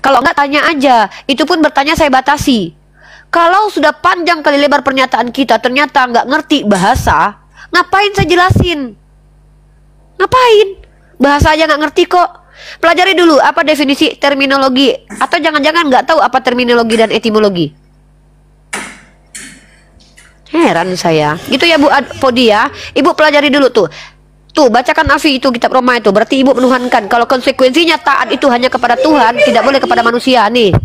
Kalau nggak tanya aja. Itu pun bertanya saya batasi. Kalau sudah panjang kali lebar pernyataan kita ternyata nggak ngerti bahasa, ngapain saya jelasin? Ngapain? Bahasa aja nggak ngerti kok. Pelajari dulu apa definisi terminologi. Atau jangan-jangan nggak tahu apa terminologi dan etimologi. Heran saya. Gitu ya Bu Podi ya. Ibu pelajari dulu tuh. Tuh bacakan Afi itu kitab Roma itu. Berarti ibu menuhankan. Kalau konsekuensinya taat itu hanya kepada Tuhan, tidak boleh kepada manusia nih.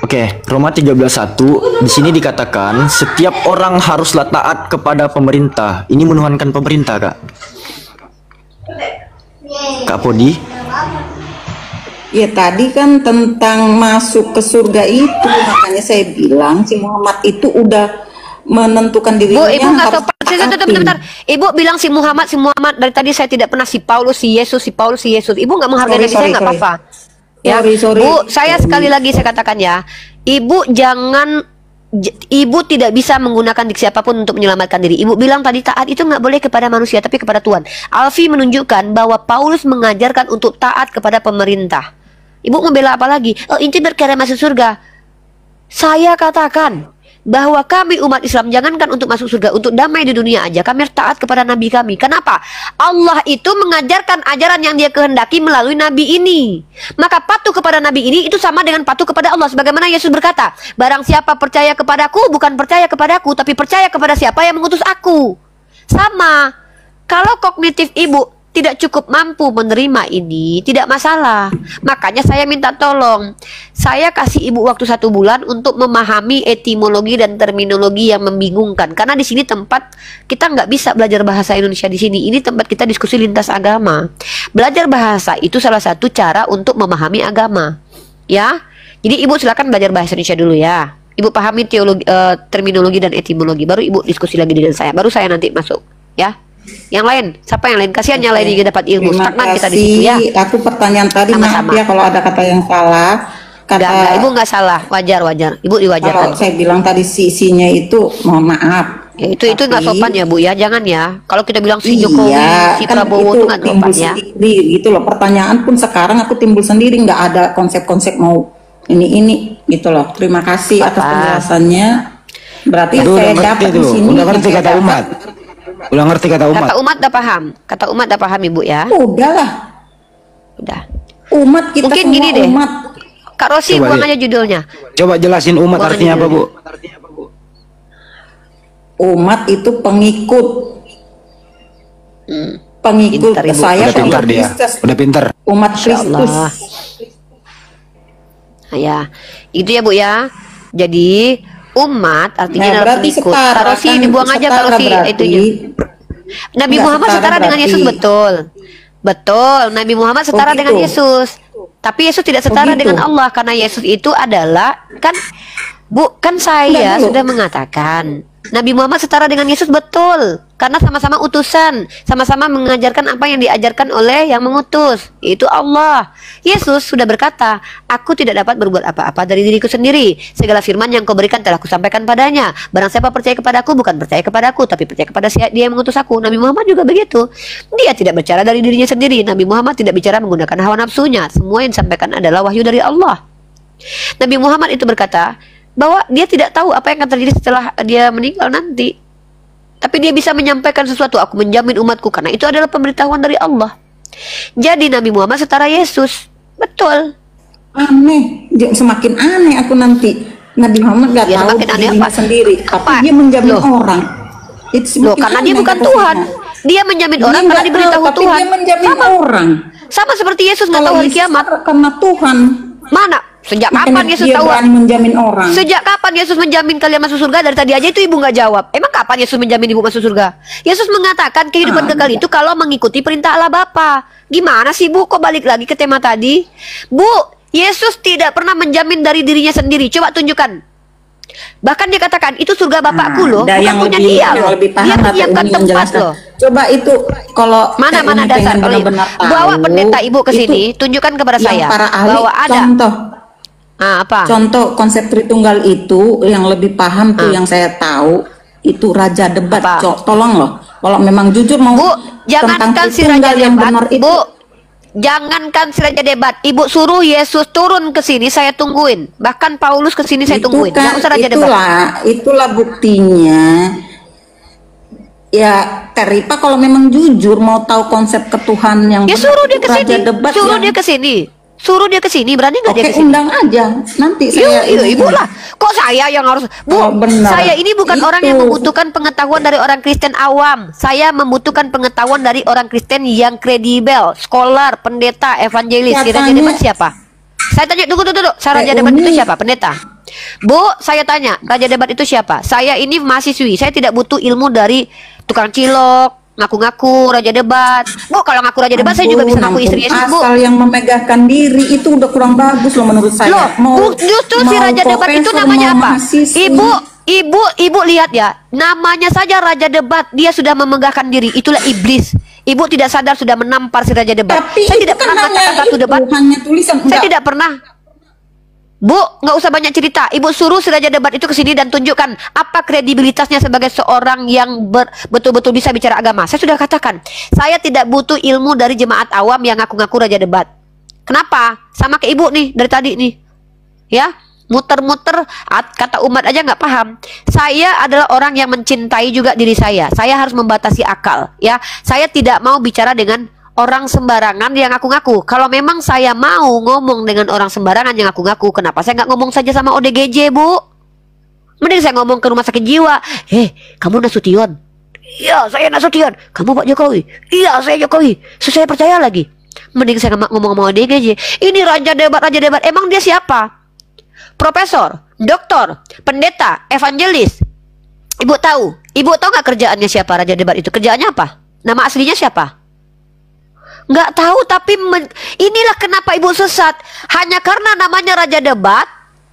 Oke, Roma 13:1 di sini dikatakan setiap orang haruslah taat kepada pemerintah. Ini menuhankan pemerintah, Kak. Kak Podi? Ya tadi kan tentang masuk ke surga itu, makanya saya bilang si Muhammad itu udah menentukan dirinya. Bu, ibu nggak harus tahu. Bentar. Ibu bilang si Muhammad dari tadi saya tidak pernah si Paulus, si Yesus, si Paulus, si Yesus. Ibu nggak menghargai Nabi saya nggak apa-apa. Ya, sorry. Bu, saya sekali lagi saya katakan ya, Ibu Ibu tidak bisa menggunakan diksi apapun untuk menyelamatkan diri. Ibu bilang tadi taat itu nggak boleh kepada manusia tapi kepada Tuhan. Alfi menunjukkan bahwa Paulus mengajarkan untuk taat kepada pemerintah. Ibu membela apa lagi? Oh, inti berkara masuk surga. Saya katakan bahwa kami umat Islam jangankan untuk masuk surga, untuk damai di dunia aja kami taat kepada nabi kami. Kenapa? Allah itu mengajarkan ajaran yang dia kehendaki melalui nabi ini. Maka patuh kepada nabi ini itu sama dengan patuh kepada Allah. Sebagaimana Yesus berkata, barang siapa percaya kepadaku bukan percaya kepadaku, tapi percaya kepada siapa yang mengutus aku. Sama. Kalau kognitif ibu tidak cukup mampu menerima ini, tidak masalah. Makanya saya minta tolong, saya kasih ibu waktu 1 bulan untuk memahami etimologi dan terminologi yang membingungkan. Karena di sini tempat kita nggak bisa belajar bahasa Indonesia di sini. Ini tempat kita diskusi lintas agama. Belajar bahasa itu salah satu cara untuk memahami agama, ya. Jadi ibu silakan belajar bahasa Indonesia dulu ya. Ibu pahami terminologi dan etimologi, baru ibu diskusi lagi dengan saya. Baru saya nanti masuk, ya. Yang lain, siapa yang lain? Kasihan yang lain juga dapat ilmu. Stagnan kita di situ ya. Aku pertanyaan tadi maaf ya kalau ada kata yang salah. Enggak, ibu nggak salah, wajar. Ibu diwajarkan. Kalau saya bilang tadi sisinya itu, mohon maaf. Ya, itu nggak sopan ya Bu ya, jangan ya. Kalau kita bilang si Jokowi, si Prabowo itu nggak sopan ya. Gitu loh, pertanyaan pun sekarang aku timbul sendiri, nggak ada konsep-konsep mau ini gitu loh. Terima kasih atas penjelasannya. Berarti saya dapat di sini. Udah ngerti kata umat. Udah ngerti kata umat. Kata umat udah paham. Kata umat udah paham Ibu ya. Udah. Umat kita mungkin semua gini deh. Umat. Kak Rosi buang aja judulnya. Coba jelasin umat buang artinya apa, Bu? Umat itu pengikut. Pengikut pintar, saya udah pintar dia. Udah pintar. Umat Kristus. Nah, ya. Itu ya Bu ya. Jadi umat artinya adalah pengikut. Kak Rosi dibuang aja Kak Rosi itu ya. Nabi Muhammad setara dengan Yesus, betul. Betul, Nabi Muhammad setara dengan Yesus. Tapi Yesus tidak setara dengan Allah karena Yesus itu adalah kan saya sudah mengatakan Nabi Muhammad setara dengan Yesus, betul. Karena sama-sama utusan, sama-sama mengajarkan apa yang diajarkan oleh yang mengutus, yaitu Allah. Yesus sudah berkata, aku tidak dapat berbuat apa-apa dari diriku sendiri. Segala firman yang kau berikan telah kusampaikan padanya. Barang siapa percaya kepadaku, bukan percaya kepadaku, tapi percaya kepada dia yang mengutus aku. Nabi Muhammad juga begitu. Dia tidak bicara dari dirinya sendiri. Nabi Muhammad tidak bicara menggunakan hawa nafsunya. Semua yang disampaikan adalah wahyu dari Allah. Nabi Muhammad itu berkata bahwa dia tidak tahu apa yang akan terjadi setelah dia meninggal nanti. Tapi dia bisa menyampaikan sesuatu. Aku menjamin umatku, karena itu adalah pemberitahuan dari Allah. Jadi Nabi Muhammad setara Yesus. Betul. Aneh. Semakin aneh aku nanti. Nabi Muhammad gak tahu dirinya sendiri. Tapi dia menjamin orang. Karena dia bukan Tuhan. Dia menjamin orang karena diberitahu Tuhan. Dia menjamin orang. Sama seperti Yesus nggak tahu hari kiamat. Karena Tuhan. Mana? Sejak kapan Yesus tahu? Menjamin orang. Sejak kapan Yesus menjamin kalian masuk surga? Dari tadi aja itu ibu nggak jawab. Emang kapan Yesus menjamin ibu masuk surga? Yesus mengatakan kehidupan kekal itu kalau mengikuti perintah Allah Bapa. Gimana sih Bu? Kok balik lagi ke tema tadi? Bu, Yesus tidak pernah menjamin dari dirinya sendiri. Coba tunjukkan. Bahkan dia katakan itu surga Bapakku loh, bukan punya dia loh. Dia menyiapkan tempat loh. Coba itu kalau mana dasar kalau bawa pendeta ibu ke sini, tunjukkan kepada saya bahwa ada contoh konsep Tritunggal itu yang lebih paham tuh yang saya tahu itu Raja Debat. Tolong loh, kalau memang jujur mau Bu, jangankan si Raja Debat, Bu. jangankan si raja debat, ibu suruh Yesus turun ke sini, saya tungguin. Bahkan Paulus ke sini saya tungguin. Kan, Nggak usah raja debat. Itulah buktinya. Ya, Teripa kalau memang jujur mau tahu konsep ketuhanan yang Ya suruh dia ke raja sini. debat Suruh yang- dia ke sini. Suruh dia ke sini, berani nggak dia Oke, ke sini? undang aja. Nanti saya Ibu lah. Kok saya yang harus? Bu, Oh, benar. saya ini bukan orang yang Itu. membutuhkan pengetahuan dari orang Kristen awam. Saya membutuhkan pengetahuan dari orang Kristen yang kredibel, scholar, pendeta, evangelis. Si raja Katanya- debat siapa? Saya tanya, tunggu. Si raja debat itu siapa? Pendeta. Bu, saya tanya, raja debat itu siapa? Saya ini mahasiswi. Saya tidak butuh ilmu dari tukang cilok, ngaku-ngaku raja debat. Bu, kalau ngaku raja debat saya juga bisa ngaku istri Yesus, Bu. Asal yang memegahkan diri itu udah kurang bagus loh menurut saya. Loh, justru si raja debat itu profesor, namanya mau apa? mahasiswi. Ibu lihat ya, namanya saja raja debat, dia sudah memegahkan diri. Itulah iblis. Ibu tidak sadar sudah menampar si raja debat. Tapi Saya itu tidak kan pernah hanya mengatakan satu itu, debat. hanya tulisan. Saya tidak pernah. Bu, nggak usah banyak cerita. Ibu suruh si raja debat itu ke sini dan tunjukkan apa kredibilitasnya sebagai seorang yang betul-betul bisa bicara agama. Saya sudah katakan, saya tidak butuh ilmu dari jemaat awam yang ngaku-ngaku raja debat. Kenapa? Sama kayak ibu nih dari tadi nih, ya muter-muter kata umat aja nggak paham. Saya adalah orang yang mencintai juga diri saya. Saya harus membatasi akal, ya. Saya tidak mau bicara dengan orang sembarangan yang ngaku-ngaku. Kalau memang saya mau ngomong dengan orang sembarangan yang ngaku-ngaku, kenapa saya nggak ngomong saja sama ODGJ, Bu? Mending saya ngomong ke rumah sakit jiwa. Kamu Nasution? Iya, saya Nasution. Kamu Pak Jokowi? Iya, saya Jokowi. Saya percaya lagi. Mending saya ngomong sama ODGJ. Ini raja debat. Emang dia siapa? Profesor, doktor, pendeta, evangelis. Ibu tahu nggak kerjaannya siapa raja debat itu? Kerjaannya apa? Nama aslinya siapa? Nggak tahu, tapi inilah kenapa ibu sesat. Hanya karena namanya raja debat,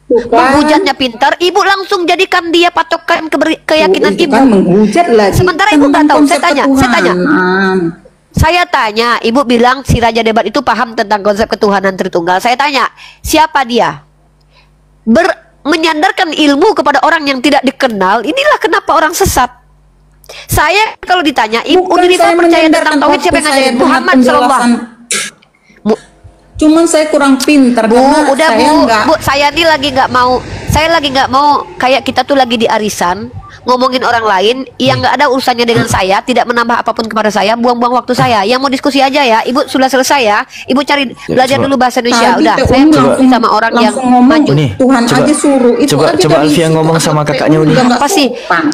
menghujatnya pintar, ibu langsung jadikan dia patokan keyakinan itu ibu. kan menghujat lagi. Sementara ibu nggak tahu. Konsep Saya tanya, ibu bilang si raja debat itu paham tentang konsep ketuhanan Tritunggal. Saya tanya, siapa dia? Menyandarkan ilmu kepada orang yang tidak dikenal. Inilah kenapa orang sesat. Saya kalau ditanya, ibu Nirifa percaya tentang tauhid, siapa yang ngajarin? Muhammad Sallallahu. Cuman saya kurang pintar. Bu, karena udah saya Bu, nggak- Bu, saya ini lagi nggak mau. Saya lagi nggak mau kayak kita tuh lagi di arisan ngomongin orang lain yang nggak ada urusannya dengan saya, tidak menambah apapun kepada saya, buang-buang waktu saya. Yang mau diskusi aja ya, ibu sudah selesai ya. Ibu cari belajar coba. dulu bahasa Indonesia. Tadi Udah, Teh saya Uni langsung sama orang yang langsung ngomong, maju. Uni, Tuhan coba- aja suruh. Itu coba- aja coba dari Alfia situ ngomong anak sama Teh kakaknya Uni. udah nggak Apa sih? sopan.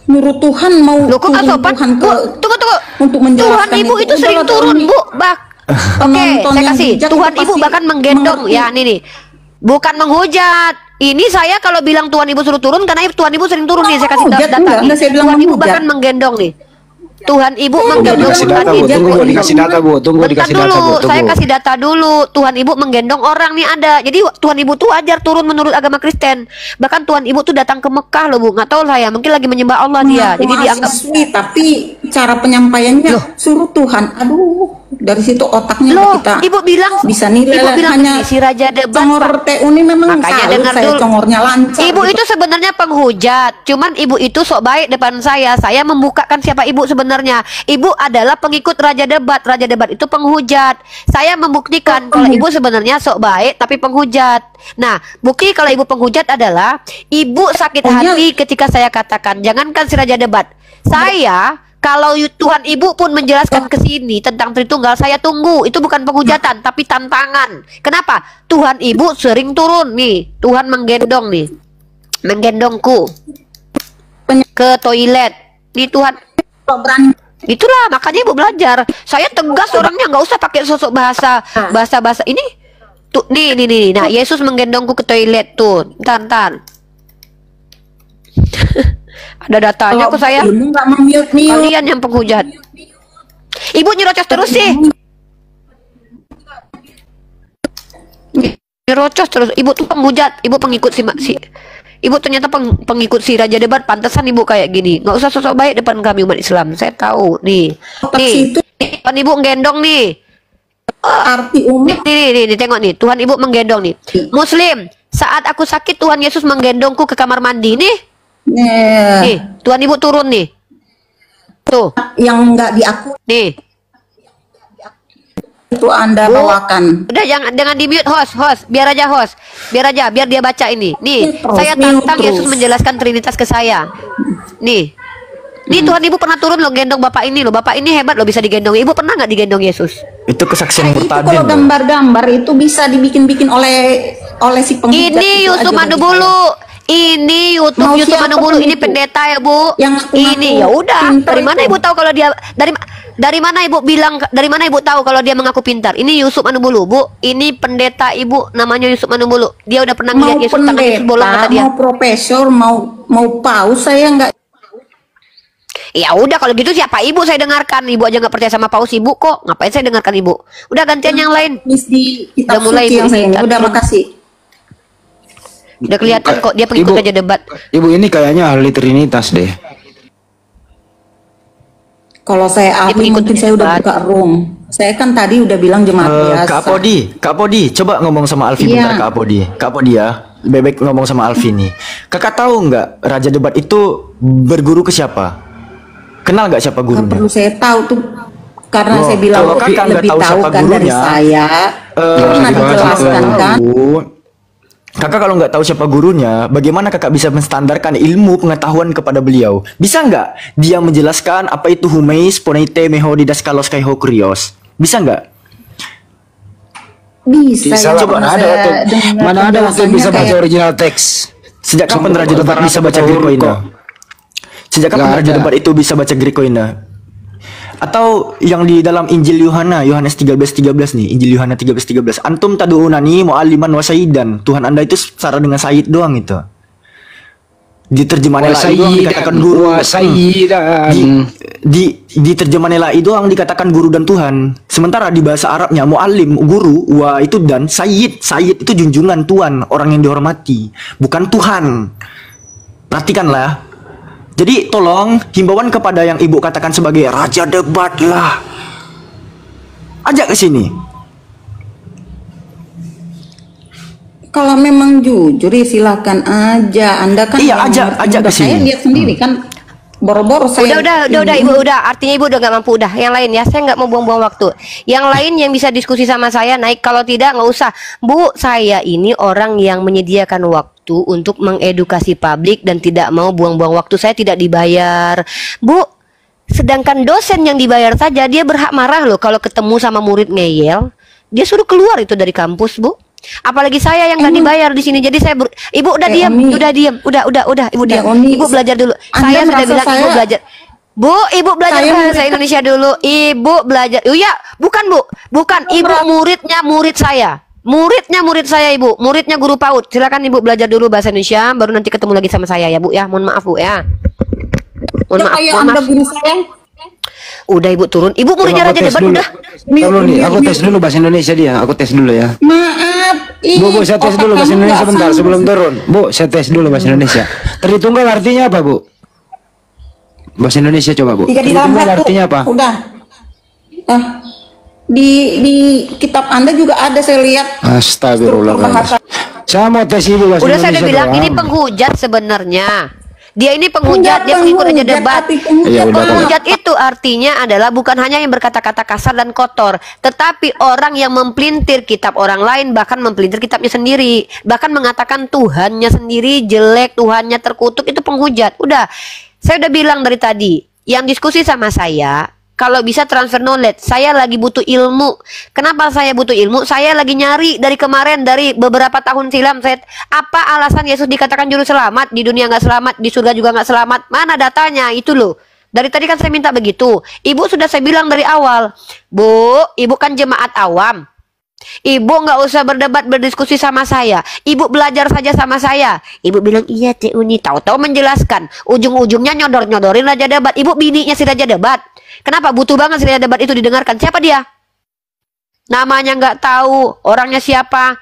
Nyuruh Tuhan mau Loh, kok nggak turun sopan? Tuhan Bu, tunggu. untuk Tuhan menjelaskan ibu itu sering Udahlah, turun, Uni. Bu. Oke, Penonton saya yang kasih. bijak Tuhan itu ibu pasti bahkan menggendong mengerti. ya, nih. Bukan menghujat. Ini saya kalau bilang Tuhan ibu suruh turun karena Tuhan ibu sering turun nih. Saya kasih menghujat, data enggak, nih. saya bilang Tuhan ibu menghujat. bahkan menggendong nih. Tuhan ibu Udah menggendong dikasih Tuhan data, Bu. ibu. Tunggu, Bu. Dikasih data, Bu. Tunggu, Bentar dikasih data, dulu, Bu. saya Tunggu. kasih data dulu. Tuhan ibu menggendong orang nih ada. Jadi Tuhan ibu tuh wajar turun menurut agama Kristen. Bahkan Tuhan ibu tuh datang ke Mekah loh, Bu. Nggak tahu saya, mungkin lagi menyembah Allah dia. Mengaku Jadi dianggap mahasiswi, tapi cara penyampaiannya suruh Tuhan. Aduh, dari situ otaknya loh. kita Ibu bilang bisa nilai ibu bilang hanya si raja debat. congor TU ini memang Makanya salut, dengar saya dulu. congornya lancar. Ibu gitu. itu sebenarnya penghujat. Cuman ibu itu sok baik depan saya. Saya membukakan siapa ibu sebenarnya. Ibu adalah pengikut raja debat. Raja debat itu penghujat. Saya membuktikan kalau ibu sebenarnya sok baik tapi penghujat. Nah, bukti kalau ibu penghujat adalah ibu sakit hati ketika saya katakan jangankan si raja debat. Saya kalau Tuhan ibu pun menjelaskan ke sini tentang Tritunggal, saya tunggu. Itu bukan penghujatan, tapi tantangan. Kenapa? Tuhan ibu sering turun nih. Tuhan menggendong nih. Menggendongku ke toilet. Nih Tuhan. berani Itulah makanya ibu belajar. Saya tegas orangnya, nggak usah pakai sosok bahasa ini. Tuh, nih. Nah, Yesus menggendongku ke toilet tuh. Ntar. Ada datanya kok saya. Ibu nggak mute. Kalian yang penghujat. Ibu nyerocos terus sih. Nyerocos terus. Ibu tuh penghujat. Ibu pengikut si Ibu ternyata pengikut si raja debat. Pantesan ibu kayak gini. Nggak usah sosok baik depan kami umat Islam. Saya tahu nih. Nih, Tuhan ibu nggendong nih. arti umat. Nih, tengok nih. Tuhan ibu menggendong nih. Muslim, saat aku sakit Tuhan Yesus menggendongku ke kamar mandi nih. Nih, Tuhan ibu turun nih. Tuh, Yang nggak diakui nih. itu Anda Bu, bawakan. udah jangan di mute host, biar dia baca ini. Nih, Terus, saya tantang terus. Yesus menjelaskan Trinitas ke saya. Nih, Tuhan Ibu pernah turun loh gendong Bapak ini loh. Bapak ini hebat loh bisa digendong. Ibu pernah nggak digendong Yesus? Itu kesaksian Itu murtadin kalau loh. gambar-gambar itu bisa dibikin-bikin oleh si penghujat. Ini itu Yusuf aja bagi Manubulu. Ini YouTube Mau Yusuf siapa Manubulu. pun Ini itu. pendeta ya Bu. Yang ngaku-ngaku Ini ya udah. pintar Dari mana itu. Ibu tahu kalau dia dari mana Ibu bilang? Dari mana Ibu tahu kalau dia mengaku pintar? Ini Yusuf Manubulu Bu. Ini pendeta Ibu namanya Yusuf Manubulu. Dia udah pernah mau ngeliat Yesus tangan Yesus pendeta, bolong kata dia. mau profesor, mau paus, saya nggak. Ya udah kalau gitu siapa Ibu saya dengarkan. Ibu aja nggak percaya sama paus Ibu kok. Ngapain saya dengarkan Ibu? Udah gantian yang lain. Di kitab Udah mulai, suci yang Ibu. saya ini. Udah makasih. Udah kelihatan kok dia pengikut aja debat. Ibu ini kayaknya ahli Trinitas deh. Kalau saya ahli pengikut mungkin saya udah debat. buka room. Saya kan tadi udah bilang jemaat biasa. Kak Podi, coba ngomong sama Alfi Iya. bentar Kak Podi ya. Bebek ngomong sama Alfi nih. Kakak tahu nggak Raja Debat itu berguru ke siapa? Kenal nggak siapa Nggak gurunya? perlu saya tahu tuh karena Loh, saya bilang kalau kakak nggak lebih tahu tahu siapa kan dari gurunya, saya. Pernah dijelaskan kan? Kakak kalau nggak tahu siapa gurunya, bagaimana kakak bisa menstandarkan ilmu pengetahuan kepada beliau? Bisa nggak dia menjelaskan apa itu humeis poneite mehodidas kalos kaihokrios? Bisa nggak? Bisa Bisa ya, lah, pernah mana ada saya waktu, dengar mana ada waktu penjelasannya bisa baca kayak- original teks. Sejak kapan Kamu Raja Debat pernah bisa baca tahu Grekoina? kok. Sejak kapan Nggak Raja ada. Debat itu bisa baca Grekoina? Atau yang di dalam Injil Yohanes 13:13 nih, Injil Yohanes 13:13. Antum tadu'unani mu'alliman wa sayyidan. Tuhan Anda itu secara dengan sayyid doang itu. Di terjemahan lain doang dikatakan guru. Di terjemahan lain doang dikatakan guru dan Tuhan. Sementara di bahasa Arabnya muallim, guru, wa itu dan sayyid. Sayyid itu junjungan Tuhan, orang yang dihormati, bukan Tuhan. Perhatikanlah. Jadi tolong himbauan kepada yang ibu katakan sebagai raja debat lah. Ajak ke sini. Kalau memang jujur ya silakan aja. Anda kan Iya, yang ajak ngerti. ke Udah, saya sini. lihat sendiri kan. Boro-boro saya. Udah Ibu udah. Artinya Ibu udah nggak mampu udah. Yang lain ya, saya nggak mau buang-buang waktu. Yang lain yang bisa diskusi sama saya naik. Kalau tidak nggak usah. Bu, saya ini orang yang menyediakan waktu untuk mengedukasi publik dan tidak mau buang-buang waktu. Saya tidak dibayar. Bu, sedangkan dosen yang dibayar saja dia berhak marah loh kalau ketemu sama murid ngeyel. Dia suruh keluar itu dari kampus, Bu. Apalagi saya yang nggak dibayar di sini. Jadi saya Ibu udah diam, Oni. udah diam, udah Ibu diam. Oni, Ibu belajar dulu. Anda Saya sudah merasa bilang Ibu saya- belajar. Bu, Ibu belajar Saya bahasa murid- Indonesia dulu. Ibu belajar. Oh ya, bukan Bu, bukan. Ibu muridnya murid saya. Muridnya murid saya Ibu. Muridnya guru PAUD. Silakan Ibu belajar dulu bahasa Indonesia. Baru nanti ketemu lagi sama saya ya Bu ya. Mohon maaf Bu ya. Mohon Ya, maaf. kayak Mohon Anda maaf. guru saya. Udah Ibu turun. Ibu muridnya Raja Debat udah. Dulu nih, aku tes dulu bahasa Indonesia dia. Aku tes dulu ya. Maaf. Bu, saya tes otak dulu bahasa kamu Indonesia nggak bentar sanggup. sebelum turun. Bu, saya tes dulu bahasa Indonesia. Tritunggal artinya apa, Bu? Bahasa Indonesia coba, Bu. Tiga di dalam Tritunggal satu. artinya apa? Udah. Di kitab Anda juga ada saya lihat. Astagfirullah. Struktur bahasa. Saya mau tes ibu bahasa Udah saya Indonesia udah bilang doang. ini penghujat sebenarnya. Dia ini penghujat, dia pengikut Raja Debat. Iya, udah, Penghujat itu artinya adalah bukan hanya yang berkata-kata kasar dan kotor, tetapi orang yang mempelintir kitab orang lain, bahkan mempelintir kitabnya sendiri, bahkan mengatakan Tuhannya sendiri jelek, Tuhannya terkutuk, itu penghujat. Udah, saya udah bilang dari tadi, yang diskusi sama saya, kalau bisa transfer knowledge, saya lagi butuh ilmu. Kenapa saya butuh ilmu? Saya lagi nyari dari kemarin, dari beberapa tahun silam. Apa alasan Yesus dikatakan juru selamat? Di dunia nggak selamat, di surga juga nggak selamat. Mana datanya? Itu loh. Dari tadi kan saya minta begitu. Ibu sudah saya bilang dari awal. Bu, ibu kan jemaat awam. Ibu nggak usah berdebat berdiskusi sama saya. Ibu belajar saja sama saya. Ibu bilang iya Teh Uni. Tahu-tahu menjelaskan. Ujung-ujungnya nyodor-nyodorin Raja Debat. Ibu bininya si Raja Debat. Kenapa butuh banget si Raja Debat itu didengarkan? Siapa dia? Namanya nggak tahu. Orangnya siapa?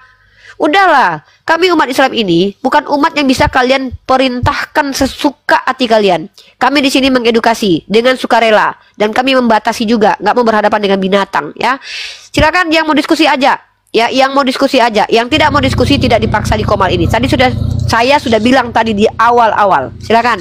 Udahlah. Kami umat Islam ini bukan umat yang bisa kalian perintahkan sesuka hati kalian. Kami di sini mengedukasi dengan sukarela dan kami membatasi juga, nggak mau berhadapan dengan binatang. Ya, silakan yang mau diskusi aja. Ya, yang mau diskusi aja. Yang tidak mau diskusi tidak dipaksa di Komal ini. Tadi saya sudah bilang tadi di awal-awal. Silakan.